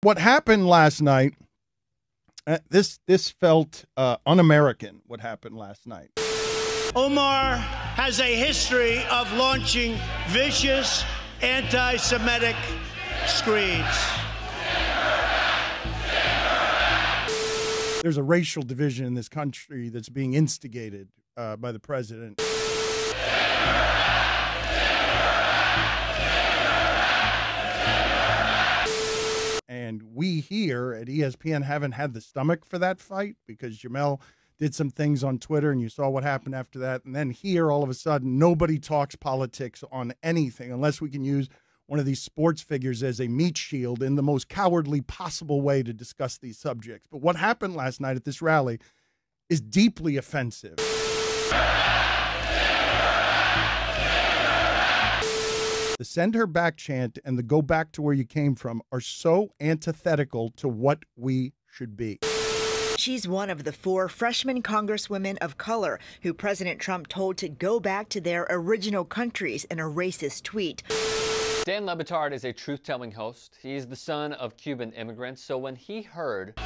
What happened last night, this felt un-American, what happened last night. Omar has a history of launching vicious anti-Semitic screeds. There's a racial division in this country that's being instigated by the president. And we here at ESPN haven't had the stomach for that fight because Jamel did some things on Twitter and you saw what happened after that. And then here, all of a sudden, nobody talks politics on anything unless we can use one of these sports figures as a meat shield in the most cowardly possible way to discuss these subjects. But what happened last night at this rally is deeply offensive. The send her back chant and the go back to where you came from are so antithetical to what we should be. She's one of the 4 freshman congresswomen of color who President Trump told to go back to their original countries in a racist tweet. Dan LeBatard is a truth-telling host. He's the son of Cuban immigrants, so when he heard,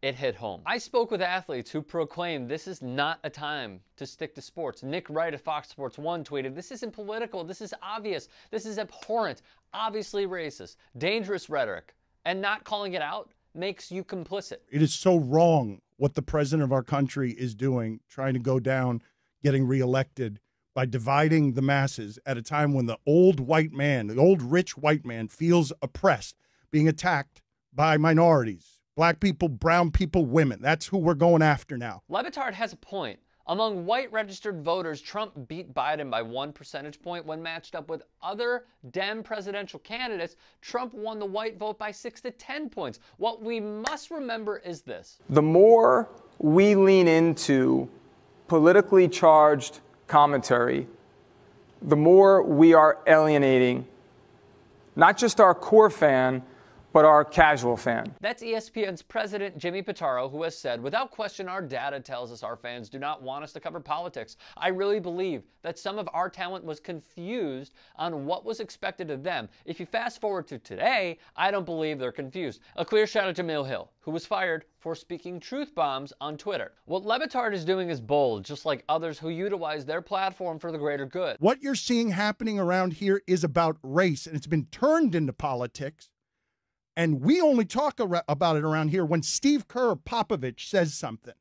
it hit home. I spoke with athletes who proclaimed this is not a time to stick to sports. Nick Wright of Fox Sports 1 tweeted, "This isn't political, this is obvious, this is abhorrent, obviously racist, dangerous rhetoric, and not calling it out makes you complicit." It is so wrong what the president of our country is doing, trying to go down, getting reelected by dividing the masses at a time when the old white man, the old rich white man feels oppressed, being attacked by minorities. Black people, brown people, women. That's who we're going after now. LeBatard has a point. Among white registered voters, Trump beat Biden by 1 percentage point. When matched up with other Dem presidential candidates, Trump won the white vote by 6 to 10 points. What we must remember is this. The more we lean into politically charged commentary, the more we are alienating not just our core fan, but our casual fan. That's ESPN's president, Jimmy Pitaro, who has said, "Without question, our data tells us our fans do not want us to cover politics. I really believe that some of our talent was confused on what was expected of them. If you fast forward to today, I don't believe they're confused." A clear shout out to Jamil Hill, who was fired for speaking truth bombs on Twitter. What LeBatard is doing is bold, just like others who utilize their platform for the greater good. What you're seeing happening around here is about race, and it's been turned into politics. And we only talk about it around here when Steve Kerr Popovich says something.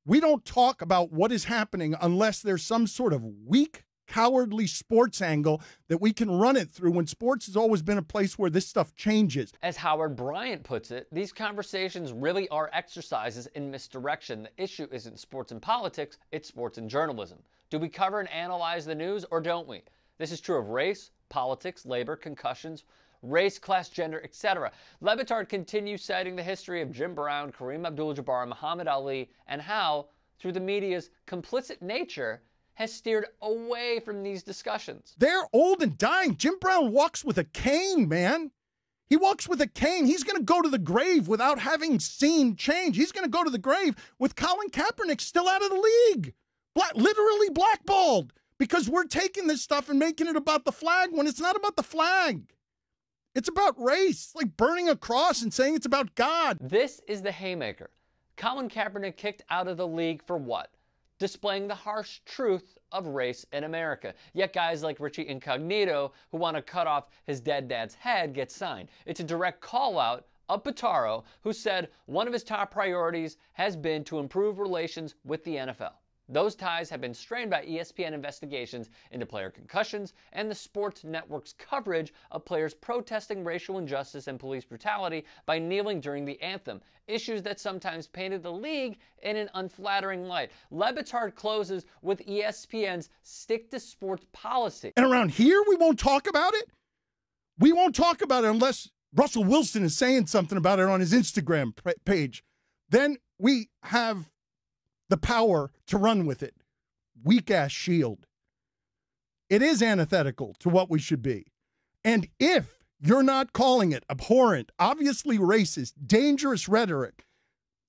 We don't talk about what is happening unless there's some sort of weak, cowardly sports angle that we can run it through when sports has always been a place where this stuff changes. As Howard Bryant puts it, these conversations really are exercises in misdirection. The issue isn't sports and politics, it's sports and journalism. Do we cover and analyze the news or don't we? This is true of race, politics, labor, concussions, race, class, gender, etc. LeBatard continues citing the history of Jim Brown, Kareem Abdul-Jabbar, Muhammad Ali, and how, through the media's complicit nature, has steered away from these discussions. They're old and dying. Jim Brown walks with a cane, man. He walks with a cane. He's going to go to the grave without having seen change. He's going to go to the grave with Colin Kaepernick still out of the league. Literally blackballed because we're taking this stuff and making it about the flag when it's not about the flag. It's about race, like burning a cross and saying it's about God. This is the haymaker. Colin Kaepernick kicked out of the league for what? Displaying the harsh truth of race in America. Yet guys like Richie Incognito, who want to cut off his dead dad's head, get signed. It's a direct call out of Pitaro, who said one of his top priorities has been to improve relations with the NFL. Those ties have been strained by ESPN investigations into player concussions and the sports network's coverage of players protesting racial injustice and police brutality by kneeling during the anthem, issues that sometimes painted the league in an unflattering light. LeBatard closes with ESPN's stick-to-sports policy. And around here, we won't talk about it? We won't talk about it unless Russell Wilson is saying something about it on his Instagram page. Then we have the power to run with it. Weak-ass shield. It is antithetical to what we should be. And if you're not calling it abhorrent, obviously racist, dangerous rhetoric,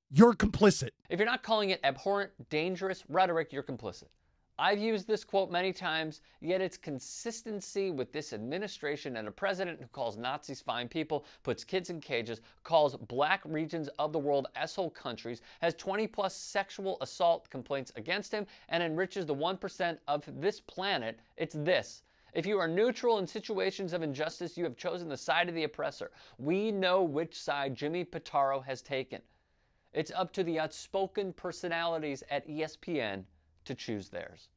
you're complicit. If you're not calling it abhorrent, dangerous rhetoric, you're complicit. I've used this quote many times, yet its consistency with this administration and a president who calls Nazis fine people, puts kids in cages, calls black regions of the world asshole countries, has 20+ sexual assault complaints against him, and enriches the 1% of this planet. It's this. If you are neutral in situations of injustice, you have chosen the side of the oppressor. We know which side Jimmy Pitaro has taken. It's up to the outspoken personalities at ESPN to choose theirs.